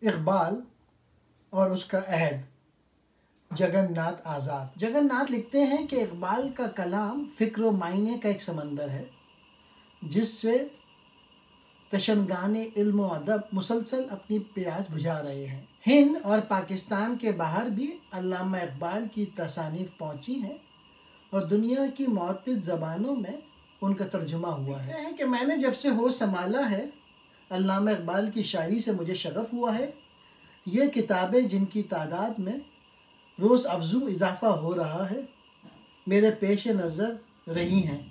اقبال اور اس کا عہد، جگن ناتھ آزاد۔ جگن ناتھ لکھتے ہیں کہ اقبال کا کلام فکر و معنی کا ایک سمندر ہے جس سے تشنگان علم و ادب مسلسل اپنی پیاس بجھا رہے ہیں۔ ہند اور پاکستان کے باہر بھی علامہ اقبال کی تصانیف پہنچی ہیں اور دنیا کی معتدد زبانوں میں ان کا ترجمہ ہوا ہے۔ کہتے ہیں کہ میں نے جب سے ہوش سنبھالا ہے علامہ اقبال کی شاعری سے مجھے شغف ہوا ہے۔ یہ کتابیں جن کی تعداد میں روز افزوں اضافہ ہو رہا ہے میرے پیش نظر رہی ہیں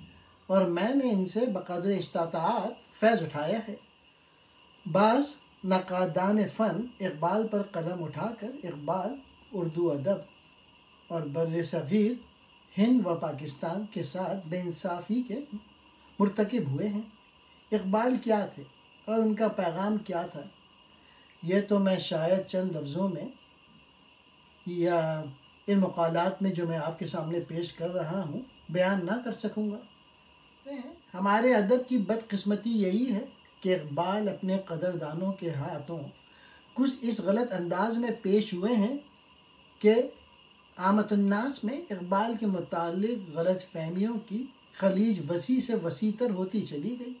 اور میں نے ان سے بقدر استطاعت فیض اٹھایا ہے۔ بعض نقادان فن اقبال پر قلم اٹھا کر اقبال اردو ادب اور بر صغیر ہند و پاکستان کے ساتھ بے انصافی کے مرتکب ہوئے ہیں۔ اقبال کیا تھے اور ان کا پیغام کیا تھا، یہ تو میں شاید چند لفظوں میں یا ان مقالات میں جو میں آپ کے سامنے پیش کر رہا ہوں بیان نہ کر سکوں گا۔ ہمارے ادب کی بدقسمتی یہی ہے کہ اقبال اپنے قدردانوں کے ہاتھوں کچھ اس غلط انداز میں پیش ہوئے ہیں کہ عامة الناس میں اقبال کے متعلق غلط فہمیوں کی خلیج وسیع سے وسیع تر ہوتی چلی گئی۔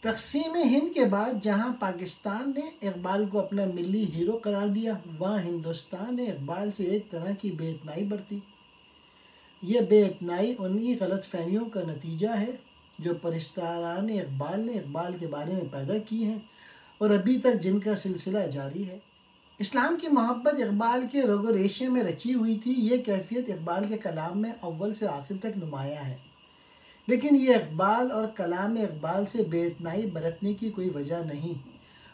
تقسیم ہند کے بعد جہاں پاکستان نے اقبال کو اپنا ملی ہیرو قرار دیا، وہاں ہندوستان نے اقبال سے ایک طرح کی بے اتنائی برتی۔ یہ بے اتنائی انہی غلط فہمیوں کا نتیجہ ہے جو پرستاران اقبال نے اقبال کے بارے میں پیدا کی ہیں اور ابھی تک جن کا سلسلہ جاری ہے۔ اسلام کی محبت اقبال کے رگ و ریشے میں رچی ہوئی تھی۔ یہ کیفیت اقبال کے کلام میں اول سے آخر تک نمایاں ہے، لیکن یہ اقبال اور کلام اقبال سے بے اتنائی برتنے کی کوئی وجہ نہیں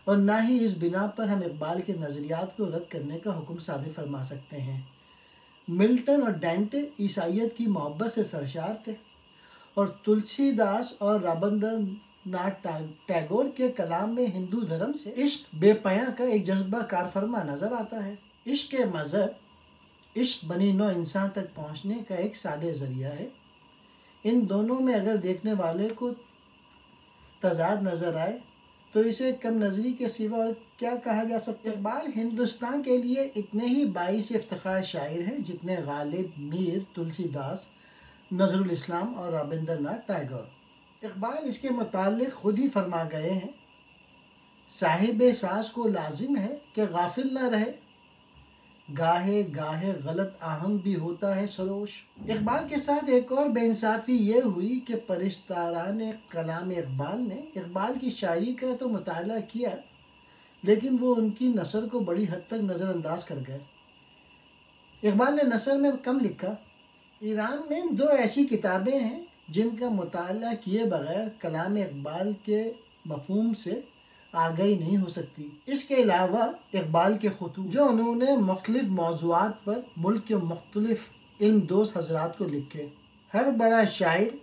اور نہ ہی اس بنا پر ہم اقبال کے نظریات کو رد کرنے کا حکم صادر فرما سکتے ہیں۔ ملٹن اور ڈینٹے عیسائیت کی محبت سے سرشار تھے اور تلسی داس اور رابندر ناتھ ٹیگور کے کلام میں ہندو دھرم سے عشق بے پایاں کا ایک جذبہ کار فرما نظر آتا ہے۔ عشق مذہب عشق بنی نوع انسان تک پہنچنے کا ایک سادہ ذریعہ ہے۔ ان دونوں میں اگر دیکھنے والے کو تضاد نظر آئے تو اسے کم نظری کے سوا اور کیا کہا جا سکتا ہے۔ اقبال ہندوستان کے لیے اتنے ہی باعث افتخار شاعر ہیں جتنے غالب، میر، تلسی داس، نظر الاسلام اور رابندر ناتھ ٹیگور۔ اقبال اس کے متعلق خود ہی فرما گئے ہیں، صاحب ساز کو لازم ہے کہ غافل نہ رہے، گاہے گاہے غلط آہنگ بھی ہوتا ہے سروش۔ اقبال کے ساتھ ایک اور بے انصافی یہ ہوئی کہ پرستاران کلام اقبال نے اقبال کی شاعری کا تو مطالعہ کیا لیکن وہ ان کی نثر کو بڑی حد تک نظر انداز کر گئے۔ اقبال نے نثر میں کم لکھا۔ ایران میں 2 ایسی کتابیں ہیں جن کا مطالعہ کیے بغیر کلام اقبال کے مفہوم سے آگاہی نہیں ہو سکتی۔ اس کے علاوہ اقبال کے خطوط جو انہوں نے مختلف موضوعات پر ملک کے مختلف علم دوست حضرات کو لکھے۔ ہر بڑا شاعر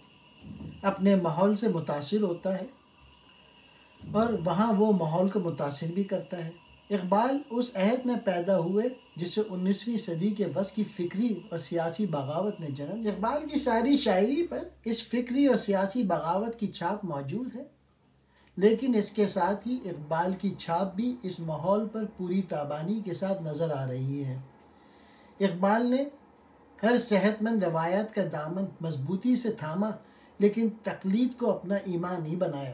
اپنے ماحول سے متاثر ہوتا ہے اور وہاں وہ ماحول کو متاثر بھی کرتا ہے۔ اقبال اس عہد میں پیدا ہوئے جسے 19ویں صدی کے وسط کی فکری اور سیاسی بغاوت نے جنم دیا۔ اقبال کی ساری شاعری پر اس فکری اور سیاسی بغاوت کی چھاپ موجود ہے، لیکن اس کے ساتھ ہی اقبال کی چھاپ بھی اس ماحول پر پوری تابانی کے ساتھ نظر آ رہی ہے۔ اقبال نے ہر صحت مند روایت کا دامن مضبوطی سے تھاما لیکن تقلید کو اپنا ایمان نہیں بنایا۔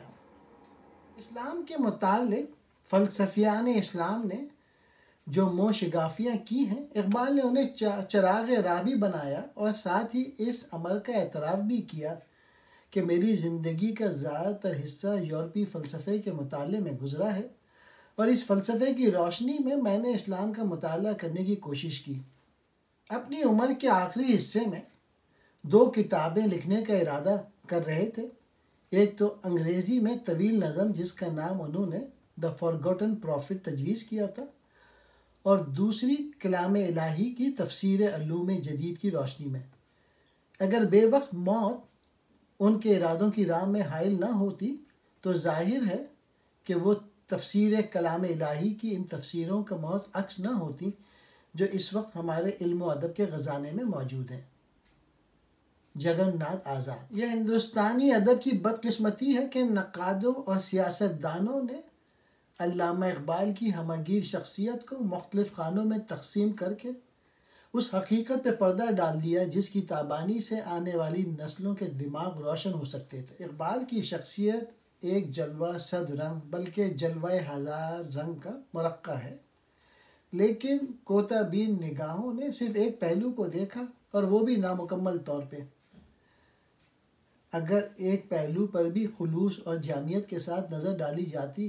اسلام کے متعلق فلسفیان اسلام نے جو موشگافیاں کی ہیں، اقبال نے انہیں چراغ راہ بھی بنایا اور ساتھ ہی اس امر کا اعتراف بھی کیا کہ میری زندگی کا زیادہ تر حصہ یورپی فلسفے کے مطالعے میں گزرا ہے اور اس فلسفے کی روشنی میں میں نے اسلام کا مطالعہ کرنے کی کوشش کی۔ اپنی عمر کے آخری حصے میں 2 کتابیں لکھنے کا ارادہ کر رہے تھے۔ ایک تو انگریزی میں طویل نظم جس کا نام انہوں نے دا فارگوٹن پروفٹ تجویز کیا تھا، اور دوسری کلام الہی کی تفسیر علوم جدید کی روشنی میں۔ اگر بے وقت موت ان کے ارادوں کی راہ میں حائل نہ ہوتی تو ظاہر ہے کہ وہ تفسیر کلام الہی کی ان تفسیروں کا محض عکس نہ ہوتی جو اس وقت ہمارے علم و ادب کے خزانے میں موجود ہیں۔ جگن ناتھ آزاد۔ یہ ہندوستانی ادب کی بدقسمتی ہے کہ نقادوں اور سیاست دانوں نے علامہ اقبال کی ہمگیر شخصیت کو مختلف خانوں میں تقسیم کر کے اس حقیقت پہ پردہ ڈال دیا جس کی تابانی سے آنے والی نسلوں کے دماغ روشن ہو سکتے تھے۔ اقبال کی شخصیت ایک جلوہ صد رنگ بلکہ جلوہ ہزار رنگ کا مرقع ہے، لیکن کوتا بین نگاہوں نے صرف ایک پہلو کو دیکھا اور وہ بھی نامکمل طور پہ۔ اگر ایک پہلو پر بھی خلوص اور جامعیت کے ساتھ نظر ڈالی جاتی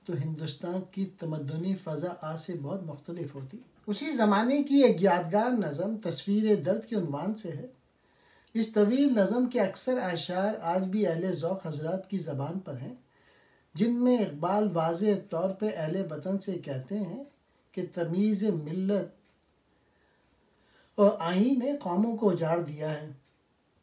تو ہندوستان کی تمدنی فضا آج سے بہت مختلف ہوتی۔ اسی زمانے کی ایک یادگار نظم تصویر درد کے عنوان سے ہے۔ اس طویل نظم کے اکثر اشعار آج بھی اہل ذوق حضرات کی زبان پر ہیں، جن میں اقبال واضح طور پہ اہل وطن سے کہتے ہیں کہ تمیز ملت اور آئین نے قوموں کو اجاڑ دیا ہے۔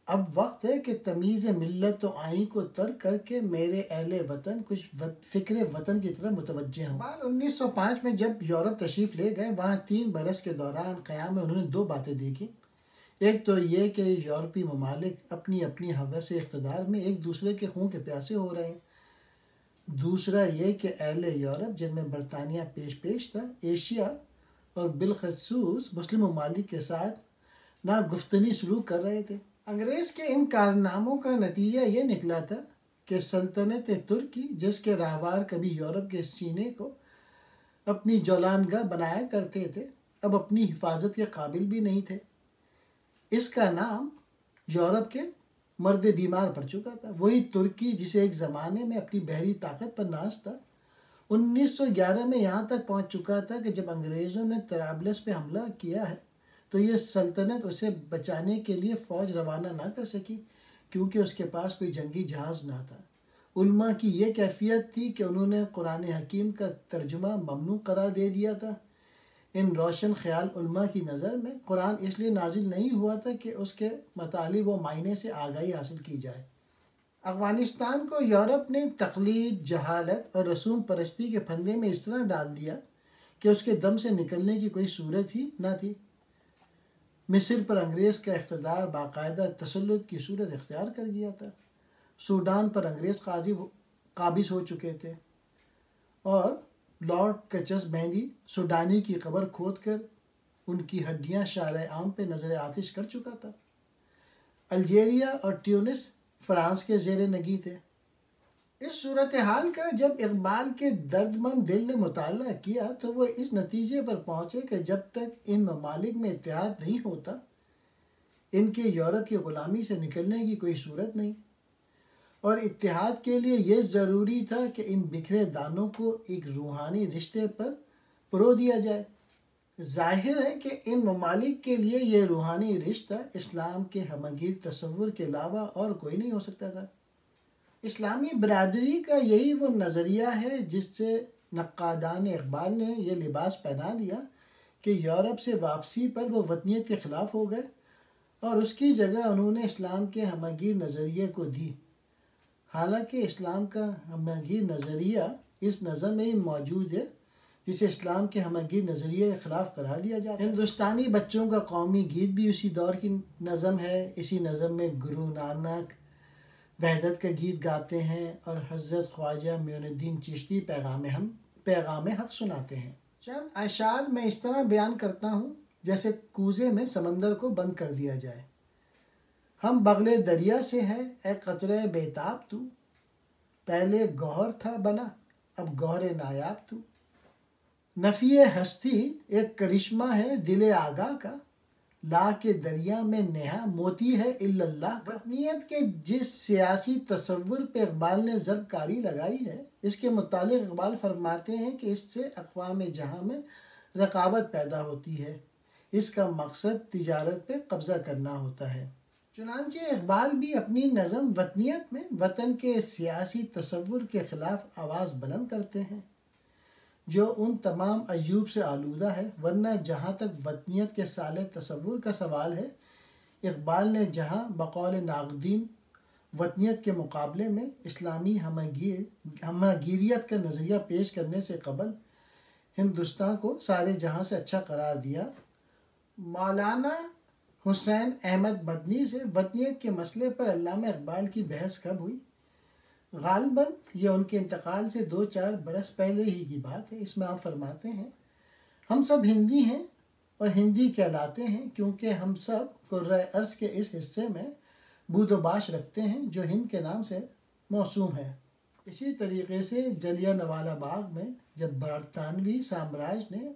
اب وقت ہے کہ تمیز ملت و آئین کو ترک کر کے میرے اہل وطن کچھ فکر وطن کی طرف متوجہ ہوں۔ اقبال 1905 میں جب یورپ تشریف لے گئے، وہاں 3 برس کے دوران قیام میں انہوں نے 2 باتیں دیکھی۔ ایک تو یہ کہ یورپی ممالک اپنی اپنی ہوس اقتدار میں ایک دوسرے کے خون کے پیاسے ہو رہے ہیں۔ دوسرا یہ کہ اہل یورپ، جن میں برطانیہ پیش تھا، ایشیا اور بالخصوص مسلم ممالک کے ساتھ ناگفتنی سلوک کر رہے تھے۔ انگریز کے ان کارناموں کا نتیجہ یہ نکلا تھا کہ سلطنت ترکی، جس کے راہوار کبھی یورپ کے سینے کو اپنی جولانگاہ بنایا کرتے تھے، اب اپنی حفاظت کے قابل بھی نہیں تھے۔ اس کا نام یورپ کے مرد بیمار پڑ چکا تھا۔ وہی ترکی جسے ایک زمانے میں اپنی بحری طاقت پر ناز تھا، 1911 میں یہاں تک پہنچ چکا تھا کہ جب انگریزوں نے طرابلس پہ حملہ کیا ہے تو یہ سلطنت اسے بچانے کے لیے فوج روانہ نہ کر سکی، کیونکہ اس کے پاس کوئی جنگی جہاز نہ تھا۔ علماء کی یہ کیفیت تھی کہ انہوں نے قرآن حکیم کا ترجمہ ممنوع قرار دے دیا تھا۔ ان روشن خیال علماء کی نظر میں قرآن اس لیے نازل نہیں ہوا تھا کہ اس کے مطالب و معنی سے آگاہی حاصل کی جائے۔ افغانستان کو یورپ نے تقلید، جہالت اور رسوم پرستی کے پھندے میں اس طرح ڈال دیا کہ اس کے دم سے نکلنے کی کوئی صورت ہی نہ تھی۔ مصر پر انگریز کا اقتدار باقاعدہ تسلط کی صورت اختیار کر گیا تھا۔ سوڈان پر انگریز قابض ہو چکے تھے اور لارڈ کچس بہندی سوڈانی کی قبر کھود کر ان کی ہڈیاں شارع عام پہ نظر آتش کر چکا تھا۔ الجیریا اور ٹیونس فرانس کے زیر نگی تھے۔ اس صورتحال کا جب اقبال کے درد مند دل نے مطالعہ کیا تو وہ اس نتیجے پر پہنچے کہ جب تک ان ممالک میں اتحاد نہیں ہوتا، ان کے یورپ کی غلامی سے نکلنے کی کوئی صورت نہیں، اور اتحاد کے لیے یہ ضروری تھا کہ ان بکھرے دانوں کو ایک روحانی رشتے پر پرو دیا جائے۔ ظاہر ہے کہ ان ممالک کے لیے یہ روحانی رشتہ اسلام کے ہمگیر تصور کے علاوہ اور کوئی نہیں ہو سکتا تھا۔ اسلامی برادری کا یہی وہ نظریہ ہے جس سے نقادان اقبال نے یہ لباس پہنا دیا کہ یورپ سے واپسی پر وہ وطنیت کے خلاف ہو گئے اور اس کی جگہ انہوں نے اسلام کے ہمگیر نظریے کو دی، حالانکہ اسلام کا ہمگیر نظریہ اس نظم میں ہی موجود ہے جسے اسلام کے ہمگیر نظریے کے خلاف قرار دیا جاتا ہے۔ ہندوستانی بچوں کا قومی گیت بھی اسی دور کی نظم ہے۔ اسی نظم میں گرو نانک وحدت کا گیت گاتے ہیں اور حضرت خواجہ معین الدین چشتی پیغام حق سناتے ہیں۔ چند اشعار میں اس طرح بیان کرتا ہوں جیسے کوزے میں سمندر کو بند کر دیا جائے۔ ہم بغلے دریا سے ہے اے قطرے بیتاب تو، پہلے گوہر تھا بنا اب گوہر نایاب تو۔ نفی ہستی ایک کرشمہ ہے دل آگاہ کا، لا کے دریا میں نہا موتی ہے الا اللہ کا۔ وطنیت کے جس سیاسی تصور پہ اقبال نے ضرب کاری لگائی ہے، اس کے متعلق اقبال فرماتے ہیں کہ اس سے اقوام جہاں میں رقابت پیدا ہوتی ہے، اس کا مقصد تجارت پہ قبضہ کرنا ہوتا ہے۔ چنانچہ اقبال بھی اپنی نظم وطنیت میں وطن کے سیاسی تصور کے خلاف آواز بلند کرتے ہیں جو ان تمام عیوب سے آلودہ ہے، ورنہ جہاں تک وطنیت کے صالح تصور کا سوال ہے، اقبال نے جہاں بقول ناقدین وطنیت کے مقابلے میں اسلامی ہمگیریت کا نظریہ پیش کرنے سے قبل ہندوستان کو سارے جہاں سے اچھا قرار دیا، مولانا حسین احمد مدنی سے وطنیت کے مسئلے پر علامہ اقبال کی بحث کب ہوئی؟ غالباً یہ ان کے انتقال سے 2-4 برس پہلے ہی کی بات ہے۔ اس میں آپ فرماتے ہیں، ہم سب ہندی ہیں اور ہندی کہلاتے ہیں کیونکہ ہم سب کرۂ ارض کے اس حصے میں بود و باش رکھتے ہیں جو ہند کے نام سے موسوم ہے۔ اسی طریقے سے جلیانوالہ باغ میں جب برطانوی سامراج نے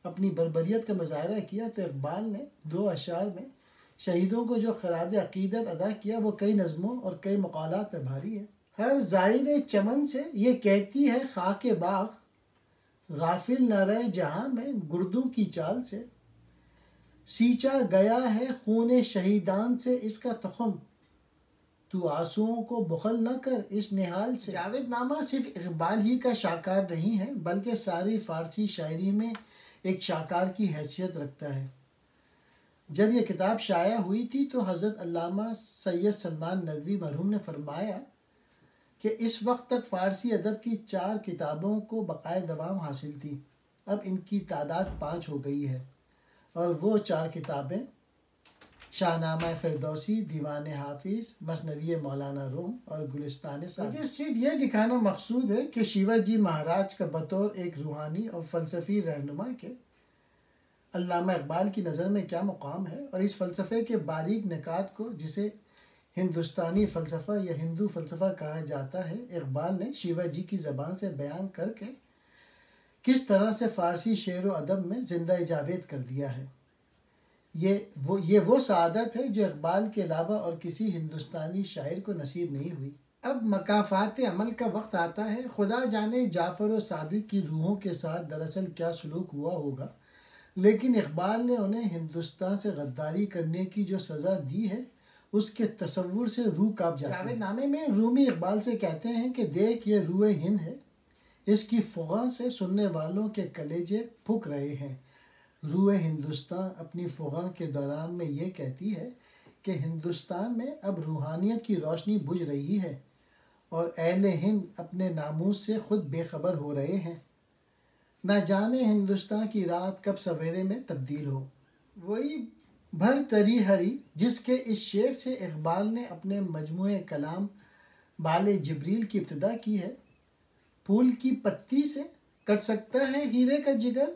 اپنی بربریت کا مظاہرہ کیا تو اقبال نے 2 اشعار میں شہیدوں کو جو خراج عقیدت ادا کیا وہ کئی نظموں اور کئی مقالات میں بھاری ہے۔ ہر زائر چمن سے یہ کہتی ہے خاک باغ، غافل نہ رہے جہاں میں گردوں کی چال سے، سینچا گیا ہے خون شہیدان سے اس کا تخم، تو آنسوؤں کو بخل نہ کر اس نہال سے۔ جاوید نامہ صرف اقبال ہی کا شاہکار نہیں ہے بلکہ ساری فارسی شاعری میں ایک شاہکار کی حیثیت رکھتا ہے۔ جب یہ کتاب شائع ہوئی تھی تو حضرت علامہ سید سلمان ندوی مرحوم نے فرمایا کہ اس وقت تک فارسی ادب کی 4 کتابوں کو بقائے دوام حاصل تھی، اب ان کی تعداد 5 ہو گئی ہے، اور وہ 4 کتابیں شاہ نامہ فردوسی، دیوان حافظ، مثنوی مولانا روم اور گلستان سعدی۔ مجھے صرف یہ دکھانا مقصود ہے کہ شیوا جی مہاراج کا بطور ایک روحانی اور فلسفی رہنما کے علامہ اقبال کی نظر میں کیا مقام ہے، اور اس فلسفے کے باریک نکات کو جسے ہندوستانی فلسفہ یا ہندو فلسفہ کہا جاتا ہے، اقبال نے شیوا جی کی زبان سے بیان کر کے کس طرح سے فارسی شعر و ادب میں زندہ جاوید کر دیا ہے۔ یہ وہ سعادت ہے جو اقبال کے علاوہ اور کسی ہندوستانی شاعر کو نصیب نہیں ہوئی۔ اب مکافات عمل کا وقت آتا ہے۔ خدا جانے جعفر و صادق کی روحوں کے ساتھ دراصل کیا سلوک ہوا ہوگا، لیکن اقبال نے انہیں ہندوستان سے غداری کرنے کی جو سزا دی ہے اس کے تصور سے روح کانپ جاتی ہے۔ جاوید نامے میں رومی اقبال سے کہتے ہیں کہ دیکھ یہ روئے ہند ہے، اس کی فغاں سے سننے والوں کے کلیجے پھک رہے ہیں۔ روئے ہندوستان اپنی فغاں کے دوران میں یہ کہتی ہے کہ ہندوستان میں اب روحانیت کی روشنی بجھ رہی ہے اور اہل ہند اپنے ناموس سے خود بے خبر ہو رہے ہیں، نہ جانے ہندوستان کی رات کب سویرے میں تبدیل ہو۔ وہی بھر تری ہری جس کے اس شعر سے اقبال نے اپنے مجموعہ کلام بال جبریل کی ابتدا کی ہے، پھول کی پتی سے کٹ سکتا ہے ہیرے کا جگر،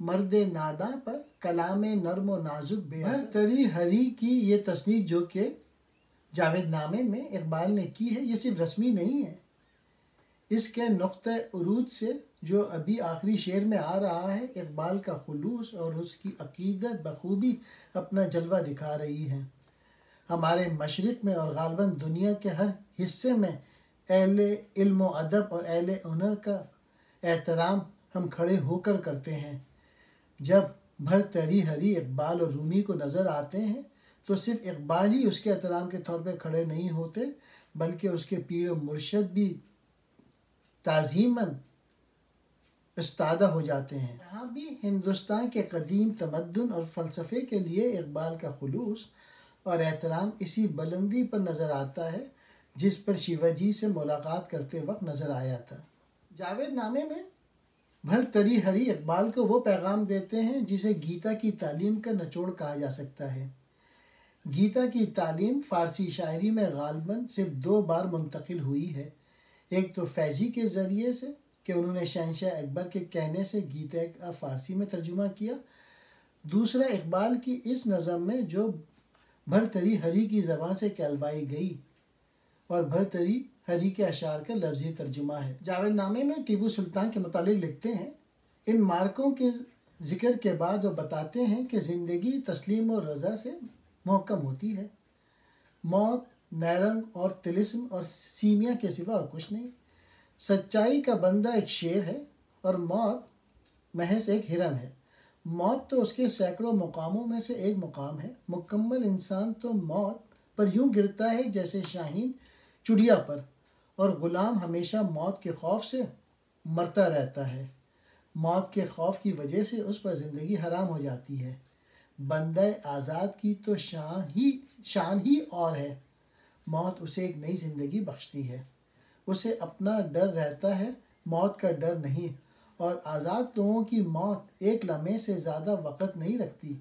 مرد ناداں پر کلام نرم و نازک بے اثر۔ بھر تری ہری کی یہ تصنیف جو کہ جاوید نامے میں اقبال نے کی ہے، یہ صرف رسمی نہیں ہے، اس کے نقطہ عروج سے جو ابھی آخری شعر میں آ رہا ہے، اقبال کا خلوص اور اس کی عقیدت بخوبی اپنا جلوہ دکھا رہی ہے۔ ہمارے مشرق میں اور غالباً دنیا کے ہر حصے میں اہل علم و ادب اور اہل ہنر کا احترام ہم کھڑے ہو کر کرتے ہیں۔ جب بھر تری ہری اقبال اور رومی کو نظر آتے ہیں تو صرف اقبال ہی اس کے احترام کے طور پہ کھڑے نہیں ہوتے بلکہ اس کے پیر و مرشد بھی تعظیماً استادہ ہو جاتے ہیں۔ یہاں بھی ہندوستان کے قدیم تمدن اور فلسفے کے لیے اقبال کا خلوص اور احترام اسی بلندی پر نظر آتا ہے جس پر شیوا جی سے ملاقات کرتے وقت نظر آیا تھا۔ جاوید نامے میں بھر تری ہری اقبال کو وہ پیغام دیتے ہیں جسے گیتا کی تعلیم کا نچوڑ کہا جا سکتا ہے۔ گیتا کی تعلیم فارسی شاعری میں غالباً صرف 2 بار منتقل ہوئی ہے، ایک تو فیضی کے ذریعے سے کہ انہوں نے شہنشاہ اکبر کے کہنے سے گیتا کا فارسی میں ترجمہ کیا، دوسرا اقبال کی اس نظم میں جو بھر تری ہری کی زبان سے کہلوائی گئی اور بھر تری ہری کے اشعار کا لفظی ترجمہ ہے۔ جاوید نامے میں ٹیپو سلطان کے متعلق لکھتے ہیں، ان مارکوں کے ذکر کے بعد وہ بتاتے ہیں کہ زندگی تسلیم و رضا سے محکم ہوتی ہے، موت نیرنگ اور طلسم اور سیمیا کے سوا اور کچھ نہیں، سچائی کا بندہ ایک شیر ہے اور موت محض ایک ہرن ہے، موت تو اس کے سینکڑوں مقاموں میں سے ایک مقام ہے، مکمل انسان تو موت پر یوں گرتا ہے جیسے شاہین چڑیا پر، اور غلام ہمیشہ موت کے خوف سے مرتا رہتا ہے، موت کے خوف کی وجہ سے اس پر زندگی حرام ہو جاتی ہے، بندہ آزاد کی تو شان ہی اور ہے، موت اسے ایک نئی زندگی بخشتی ہے، اسے اپنا ڈر رہتا ہے، موت کا ڈر نہیں، اور آزاد لوگوں کی موت ایک لمحے سے زیادہ وقت نہیں رکھتی۔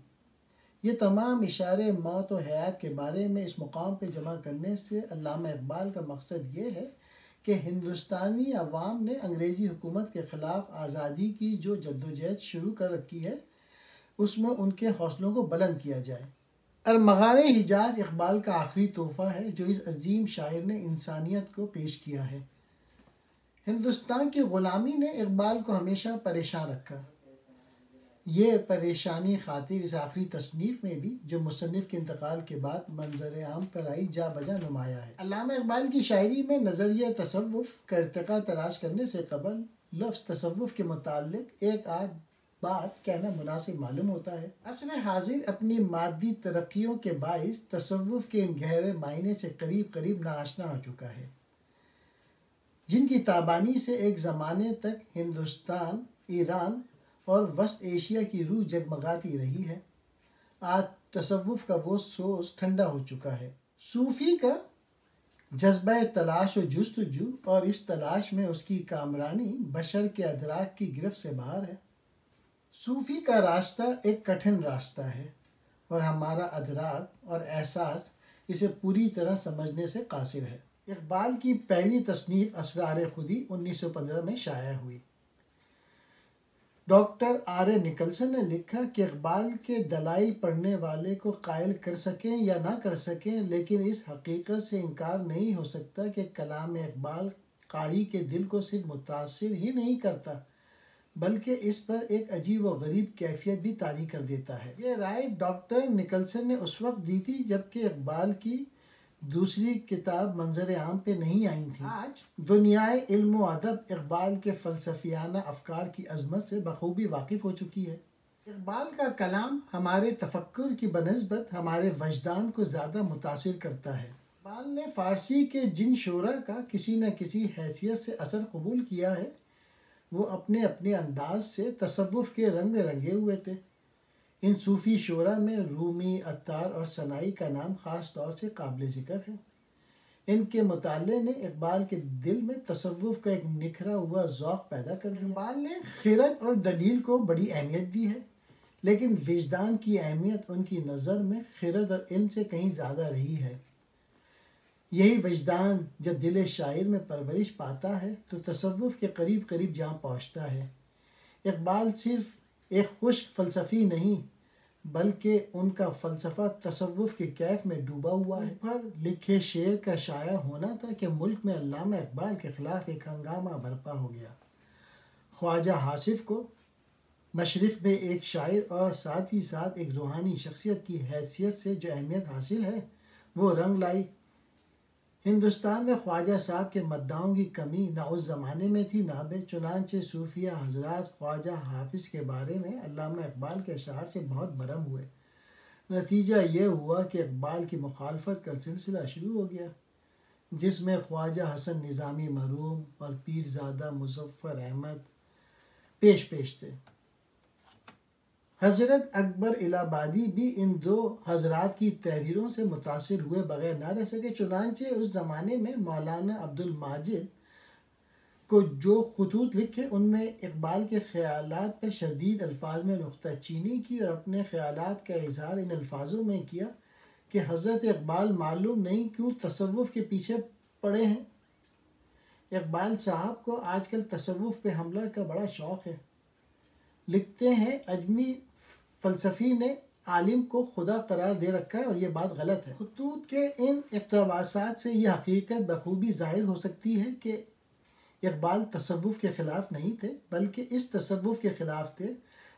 یہ تمام اشارے موت و حیات کے بارے میں اس مقام پہ جمع کرنے سے علامہ اقبال کا مقصد یہ ہے کہ ہندوستانی عوام نے انگریزی حکومت کے خلاف آزادی کی جو جدوجہد شروع کر رکھی ہے اس میں ان کے حوصلوں کو بلند کیا جائے۔ ارمغان حجاز اقبال کا آخری تحفہ ہے جو اس عظیم شاعر نے انسانیت کو پیش کیا ہے۔ ہندوستان کی غلامی نے اقبال کو ہمیشہ پریشان رکھا۔ یہ پریشانی خاطر اس آخری تصنیف میں بھی جو مصنف کے انتقال کے بعد منظر عام پر آئی جا بجا نمایاں ہے۔ علامہ اقبال کی شاعری میں نظریہ تصوف کا ارتقا تلاش کرنے سے قبل لفظ تصوف کے متعلق ایک آدھ بات کہنا مناسب معلوم ہوتا ہے۔ عصر حاضر اپنی مادی ترقیوں کے باعث تصوف کے ان گہرے معنی سے قریب قریب ناآشنا ہو چکا ہے، جن کی تابانی سے ایک زمانے تک ہندوستان، ایران اور وسط ایشیا کی روح جگمگاتی رہی ہے۔ آج تصوف کا وہ سوز ٹھنڈا ہو چکا ہے۔ صوفی کا جذبہ تلاش و جستجو اور اس تلاش میں اس کی کامرانی بشر کے ادراک کی گرفت سے باہر ہے۔ صوفی کا راستہ ایک کٹھن راستہ ہے اور ہمارا ادراک اور احساس اسے پوری طرح سمجھنے سے قاصر ہے۔ اقبال کی پہلی تصنیف اسرار خودی 1915 میں شائع ہوئی۔ ڈاکٹر آر اے نکلسن نے لکھا کہ اقبال کے دلائل پڑھنے والے کو قائل کر سکیں یا نہ کر سکیں، لیکن اس حقیقت سے انکار نہیں ہو سکتا کہ کلام اقبال قاری کے دل کو صرف متاثر ہی نہیں کرتا بلکہ اس پر ایک عجیب و غریب کیفیت بھی طاری کر دیتا ہے۔ یہ رائے ڈاکٹر نکلسن نے اس وقت دی تھی جبکہ اقبال کی دوسری کتاب منظر عام پہ نہیں آئی تھی۔ آج دنیائے علم و ادب اقبال کے فلسفیانہ افکار کی عظمت سے بخوبی واقف ہو چکی ہے۔ اقبال کا کلام ہمارے تفکر کی بنسبت ہمارے وجدان کو زیادہ متاثر کرتا ہے۔ اقبال نے فارسی کے جن شعراء کا کسی نہ کسی حیثیت سے اثر قبول کیا ہے وہ اپنے اپنے انداز سے تصوف کے رنگ میں رنگے ہوئے تھے۔ ان صوفی شعراء میں رومی، عطار اور سنائی کا نام خاص طور سے قابل ذکر ہے۔ ان کے مطالعے نے اقبال کے دل میں تصوف کا ایک نکھرا ہوا ذوق پیدا کر دیا۔ اقبال نے خرد اور دلیل کو بڑی اہمیت دی ہے، لیکن وجدان کی اہمیت ان کی نظر میں خرد اور علم سے کہیں زیادہ رہی ہے۔ یہی وجدان جب دل شاعر میں پرورش پاتا ہے تو تصوف کے قریب قریب جہاں پہنچتا ہے۔ اقبال صرف ایک خشک فلسفی نہیں بلکہ ان کا فلسفہ تصوف کے کیف میں ڈوبا ہوا ہے۔ پر لکھے شعر کا شائع ہونا تھا کہ ملک میں علامہ اقبال کے خلاف ایک ہنگامہ برپا ہو گیا۔ خواجہ حاصف کو مشرق میں ایک شاعر اور ساتھ ہی ساتھ ایک روحانی شخصیت کی حیثیت سے جو اہمیت حاصل ہے وہ رنگ لائی۔ ہندوستان میں خواجہ صاحب کے مداحوں کی کمی نہ اس زمانے میں تھی نہ بے، چنانچہ صوفیہ حضرات خواجہ حافظ کے بارے میں علامہ اقبال کے اشعار سے بہت برہم ہوئے۔ نتیجہ یہ ہوا کہ اقبال کی مخالفت کا سلسلہ شروع ہو گیا، جس میں خواجہ حسن نظامی مرحوم اور پیرزادہ مظفر احمد پیش تھے۔ حضرت اکبر الہ آبادی بھی ان دو حضرات کی تحریروں سے متاثر ہوئے بغیر نہ رہ سکے، چنانچہ اس زمانے میں مولانا عبد الماجد کو جو خطوط لکھے ان میں اقبال کے خیالات پر شدید الفاظ میں نکتہ چینی کی اور اپنے خیالات کا اظہار ان الفاظوں میں کیا کہ حضرت اقبال معلوم نہیں کیوں تصوف کے پیچھے پڑے ہیں۔ اقبال صاحب کو آج کل تصوف پہ حملہ کا بڑا شوق ہے۔ لکھتے ہیں عجمی فلسفی نے عالم کو خدا قرار دے رکھا ہے اور یہ بات غلط ہے۔ خطوط کے ان اقتباسات سے یہ حقیقت بخوبی ظاہر ہو سکتی ہے کہ اقبال تصوف کے خلاف نہیں تھے بلکہ اس تصوف کے خلاف تھے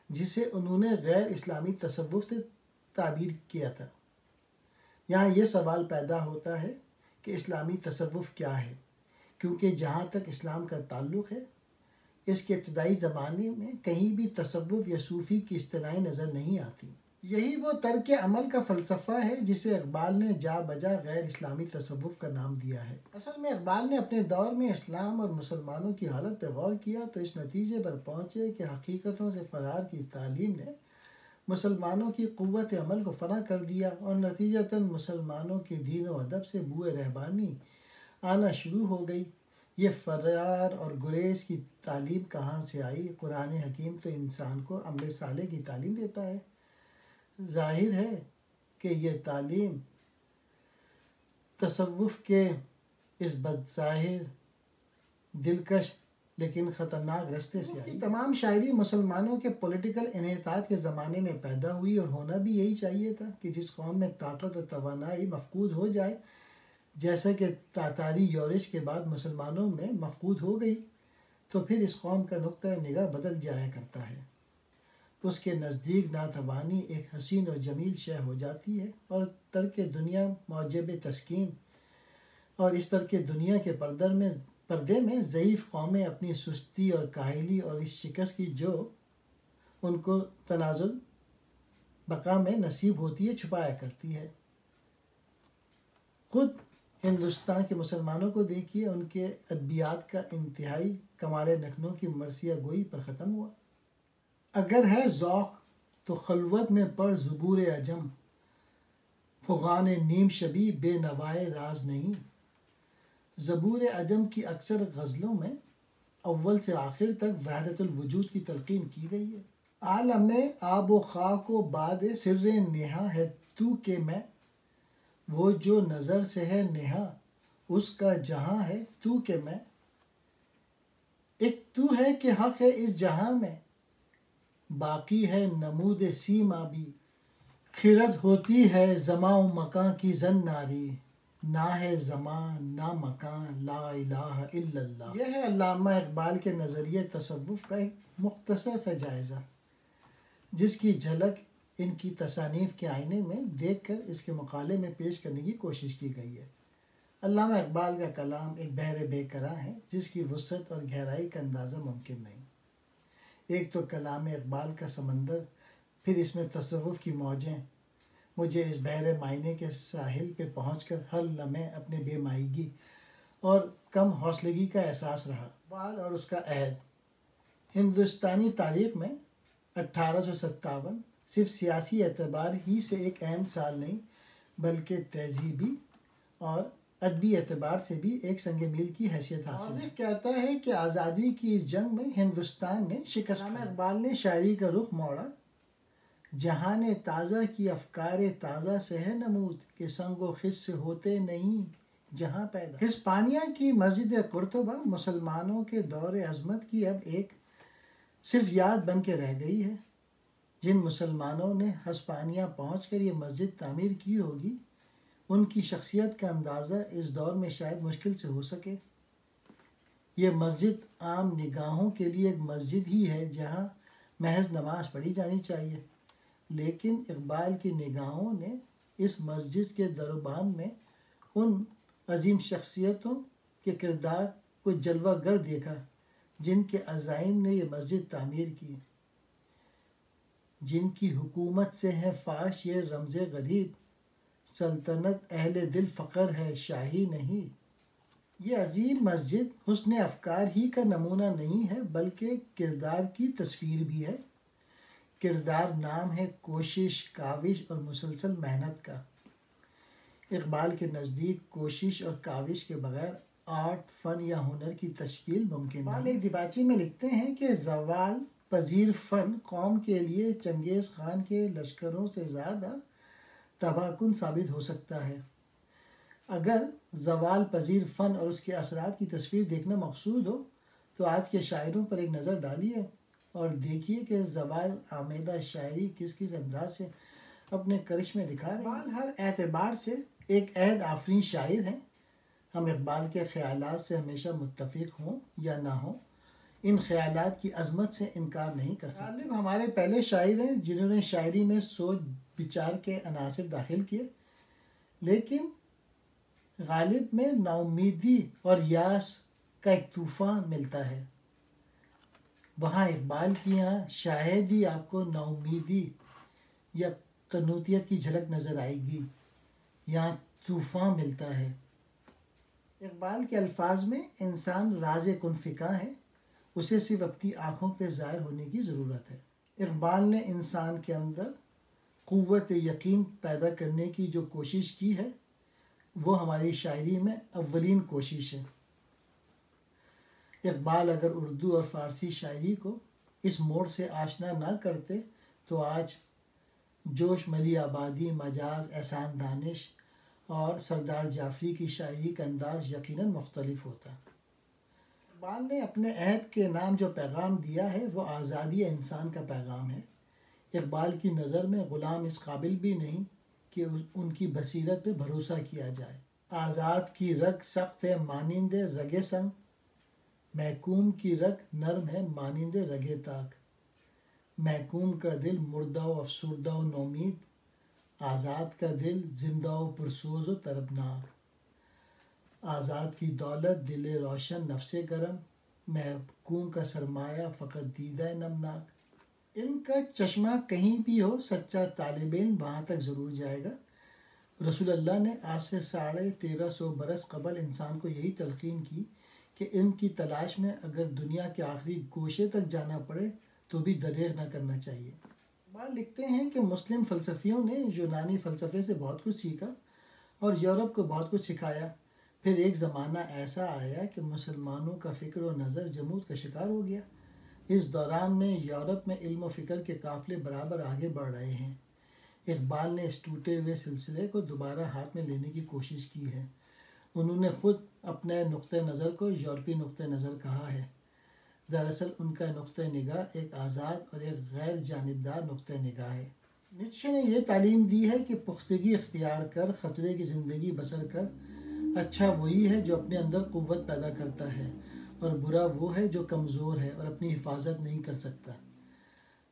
جسے انہوں نے غیر اسلامی تصوف سے تعبیر کیا تھا۔ یہاں یہ سوال پیدا ہوتا ہے کہ اسلامی تصوف کیا ہے، کیونکہ جہاں تک اسلام کا تعلق ہے اس کے ابتدائی زمانے میں کہیں بھی تصوف یا صوفی کی اصطلاحیں نظر نہیں آتی۔ یہی وہ ترک عمل کا فلسفہ ہے جسے اقبال نے جا بجا غیر اسلامی تصوف کا نام دیا ہے۔ اصل میں اقبال نے اپنے دور میں اسلام اور مسلمانوں کی حالت پہ غور کیا تو اس نتیجے پر پہنچے کہ حقیقتوں سے فرار کی تعلیم نے مسلمانوں کی قوت عمل کو فنا کر دیا اور نتیجتاً مسلمانوں کے دین و ادب سے بوئے رہبانی آنا شروع ہو گئی۔ یہ فرار اور گریز کی تعلیم کہاں سے آئی؟ قرآن حکیم تو انسان کو عمل صالح کی تعلیم دیتا ہے۔ ظاہر ہے کہ یہ تعلیم تصوف کے اس بظاہر دلکش لیکن خطرناک راستے سے آئی۔ تمام شاعری مسلمانوں کے پولیٹیکل انحطاط کے زمانے میں پیدا ہوئی، اور ہونا بھی یہی چاہیے تھا کہ جس قوم میں طاقت اور توانائی مفقود ہو جائے، جیسا کہ تاتاری یورش کے بعد مسلمانوں میں مفقود ہو گئی، تو پھر اس قوم کا نقطہ نگاہ بدل جایا کرتا ہے۔ اس کے نزدیک ناتوانی ایک حسین اور جمیل شے ہو جاتی ہے، اور ترک دنیا موجب تسکین، اور اس ترک دنیا کے پردے میں ضعیف قومیں اپنی سستی اور کاہلی اور اس شکست کی جو ان کو تنازل بقا میں نصیب ہوتی ہے چھپایا کرتی ہے۔ خود ہندوستان کے مسلمانوں کو دیکھیے، ان کے ادبیات کا انتہائی کمال نخنوں کی مرثیہ گوئی پر ختم ہوا۔ اگر ہے ذوق تو خلوت میں پڑھ زبور عجم، فغان نیم شبی بے نوائے راز نہیں۔ زبور عجم کی اکثر غزلوں میں اول سے آخر تک وحدت الوجود کی تلقین کی گئی ہے۔ عالم آب و خاک و باد سر نہا ہے تو کہ میں، وہ جو نظر سے ہے نہا اس کا جہاں ہے تو کہ میں۔ ایک تو ہے کہ حق ہے اس جہاں میں، باقی ہے نمود سیما بھی۔ خرد ہوتی ہے زماں و مکاں کی زن ناری، نہ ہے زمان نہ مکان لا الہ الا اللہ۔ یہ ہے علامہ اقبال کے نظریہ تصوف کا ایک مختصر سا جائزہ، جس کی جھلک ان کی تصانیف کے آئینے میں دیکھ کر اس کے مقالے میں پیش کرنے کی کوشش کی گئی ہے۔ علامہ اقبال کا کلام ایک بحر بے کراں ہے، جس کی وسعت اور گہرائی کا اندازہ ممکن نہیں۔ ایک تو کلام اقبال کا سمندر، پھر اس میں تصوف کی موجیں۔ مجھے اس بحر معنے کے ساحل پہ پہنچ کر ہر لمحے اپنے بے مائیگی اور کم حوصلگی کا احساس رہا۔ اقبال اور اس کا عہد۔ ہندوستانی تاریخ میں 1857 صرف سیاسی اعتبار ہی سے ایک اہم سال نہیں، بلکہ تہذیبی اور ادبی اعتبار سے بھی ایک سنگ میل کی حیثیت حاصل ہے۔ کہتا ہے کہ آزادی کی اس جنگ میں ہندوستان نے شکست کھائی۔ اقبال نے شاعری کا رخ موڑا۔ جہان تازہ کی افکار تازہ سے ہے نمود، کہ سنگ و خس سے ہوتے نہیں جہاں پیدا۔ ہسپانیہ کی مسجد قرطبہ مسلمانوں کے دور عظمت کی اب ایک صرف یاد بن کے رہ گئی ہے۔ جن مسلمانوں نے ہسپانیہ پہنچ کر یہ مسجد تعمیر کی ہوگی، ان کی شخصیت کا اندازہ اس دور میں شاید مشکل سے ہو سکے۔ یہ مسجد عام نگاہوں کے لیے ایک مسجد ہی ہے جہاں محض نماز پڑھی جانی چاہیے، لیکن اقبال کی نگاہوں نے اس مسجد کے در و بام میں ان عظیم شخصیتوں کے کردار کو جلوہ گر دیکھا جن کے عزائم نے یہ مسجد تعمیر کی، جن کی حکومت سے ہے فاش یہ رمز غریب، سلطنت اہل دل فقر ہے شاہی نہیں۔ یہ عظیم مسجد حسن افکار ہی کا نمونہ نہیں ہے، بلکہ کردار کی تصویر بھی ہے۔ کردار نام ہے کوشش، کاوش اور مسلسل محنت کا۔ اقبال کے نزدیک کوشش اور کاوش کے بغیر آرٹ، فن یا ہنر کی تشکیل ممکن نہیں۔ اقبال ایک دیباچی میں لکھتے ہیں کہ زوال پذیر فن قوم کے لیے چنگیز خان کے لشکروں سے زیادہ تباہ کن ثابت ہو سکتا ہے۔ اگر زوال پذیر فن اور اس کے اثرات کی تصویر دیکھنا مقصود ہو تو آج کے شاعروں پر ایک نظر ڈالیے اور دیکھیے کہ زوال آمیدہ شاعری کس کس انداز سے اپنے کرشمے دکھا رہے ہیں۔ اقبال ہر اعتبار سے ایک عہد آفرین شاعر ہیں۔ ہم اقبال کے خیالات سے ہمیشہ متفق ہوں یا نہ ہوں، ان خیالات کی عظمت سے انکار نہیں کر سکتے۔ غالب ہمارے پہلے شاعر ہیں جنہوں نے شاعری میں سوچ بچار کے عناصر داخل کیے، لیکن غالب میں ناامیدی اور یاس کا ایک طوفان ملتا ہے۔ وہاں اقبال کی یہاں شاید ہی آپ کو ناامیدی یا قنوطیت کی جھلک نظر آئے گی، یہاں طوفان ملتا ہے۔ اقبال کے الفاظ میں انسان راز کن فکا ہے، اسے صرف اپنی آنکھوں پہ ظاہر ہونے کی ضرورت ہے۔ اقبال نے انسان کے اندر قوت یقین پیدا کرنے کی جو کوشش کی ہے، وہ ہماری شاعری میں اولین کوشش ہے۔ اقبال اگر اردو اور فارسی شاعری کو اس موڑ سے آشنا نہ کرتے تو آج جوش ملی آبادی، مجاز، احسان دانش اور سردار جعفری کی شاعری کا انداز یقیناً مختلف ہوتا۔ اقبال نے اپنے عہد کے نام جو پیغام دیا ہے وہ آزادی انسان کا پیغام ہے۔ اقبال کی نظر میں غلام اس قابل بھی نہیں کہ ان کی بصیرت پہ بھروسہ کیا جائے۔ آزاد کی رگ سخت ہے مانند رگ سنگ، محکوم کی رگ نرم ہے مانند رگ تاک۔ محکوم کا دل مردہ و افسردہ و نومید، آزاد کا دل زندہ و پرسوز و طربناک۔ آزاد کی دولت دل روشن نفس گرم، محکوم کا سرمایہ فقط دیدہ نمناک۔ ان کا چشمہ کہیں بھی ہو سچا طالب علم وہاں تک ضرور جائے گا۔ رسول اللہ نے آج سے 1350 برس قبل انسان کو یہی تلقین کی کہ علم کی تلاش میں اگر دنیا کے آخری گوشے تک جانا پڑے تو بھی دریغ نہ کرنا چاہیے۔ اقبال لکھتے ہیں کہ مسلم فلسفیوں نے یونانی فلسفے سے بہت کچھ سیکھا اور یورپ کو بہت کچھ سکھایا۔ پھر ایک زمانہ ایسا آیا کہ مسلمانوں کا فکر و نظر جمود کا شکار ہو گیا۔ اس دوران میں یورپ میں علم و فکر کے قافلے برابر آگے بڑھ رہے ہیں۔ اقبال نے اس ٹوٹے ہوئے سلسلے کو دوبارہ ہاتھ میں لینے کی کوشش کی ہے۔ انہوں نے خود اپنے نقطۂ نظر کو یورپی نقطۂ نظر کہا ہے۔ دراصل ان کا نقطۂ نگاہ ایک آزاد اور ایک غیر جانبدار نقطۂ نگاہ ہے۔ نیچے نے یہ تعلیم دی ہے کہ پختگی اختیار کر خطرے کی زندگی بسر کر۔ اچھا وہی ہے جو اپنے اندر قوت پیدا کرتا ہے اور برا وہ ہے جو کمزور ہے اور اپنی حفاظت نہیں کر سکتا۔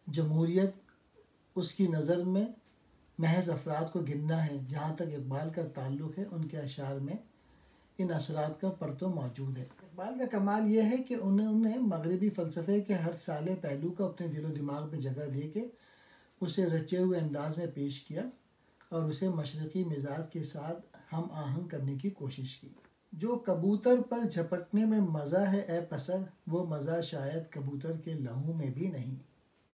جمہوریت اس کی نظر میں محض افراد کو گننا ہے۔ جہاں تک اقبال کا تعلق ہے ان کے اشعار میں ان اثرات کا پرتو موجود ہے۔ اقبال کا کمال یہ ہے کہ انہوں نے مغربی فلسفے کے ہر سالے پہلو کو اپنے دل و دماغ میں جگہ دے کے اسے رچے ہوئے انداز میں پیش کیا اور اسے مشرقی مزاج کے ساتھ ہم آہنگ کرنے کی کوشش کی۔ جو کبوتر پر جھپٹنے میں مزہ ہے اے پسر، وہ مزہ شاید کبوتر کے لہو میں بھی نہیں۔